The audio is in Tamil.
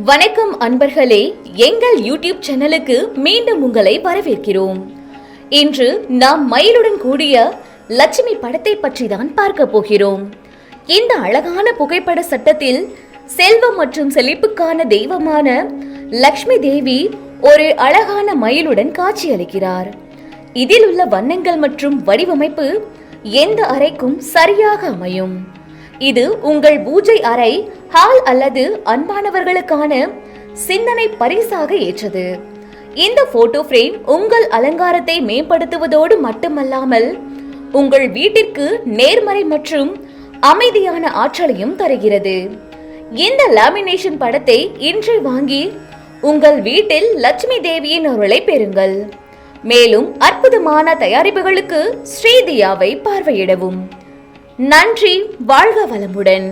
வணக்கம் அன்பர்களே, எங்கள் யூடியூப் சேனலுக்கு மீண்டும் உங்களை வரவேற்கிறோம். இன்று நாம் மயிலுடன் கூடிய லட்சுமி படத்தை பற்றி தான் பார்க்க போகிறோம். இந்த அழகான புகைப்பட சட்டத்தில் செல்வம் மற்றும் செழிப்புக்கான தெய்வமான லட்சுமி தேவி ஒரு அழகான மயிலுடன் காட்சியளிக்கிறார். இதில் உள்ள வண்ணங்கள் மற்றும் வடிவமைப்பு எந்த அறைக்கும் சரியாக அமையும். இது உங்கள் பூஜை அறை, ஹால் அல்லது அன்பானவர்களுக்கான சிந்தனை பரிசாக ஏற்றது. இந்த போட்டோ பிரேம் உங்கள் அலங்காரத்தை மேம்படுத்துவதோடு மட்டுமல்லாமல் உங்கள் வீட்டிற்கு நேர்மறை மற்றும் அமைதியான ஆற்றலையும் தருகிறது. இந்த லேமினேஷன் படத்தை இன்று வாங்கி உங்கள் வீட்டில் லட்சுமி தேவியின் அருளை பெறுங்கள். மேலும் அற்புதமான தயாரிப்புகளுக்கு ஸ்ரீதியாவை பார்வையிடவும். நன்றி. வாழ்க வளமுடன்.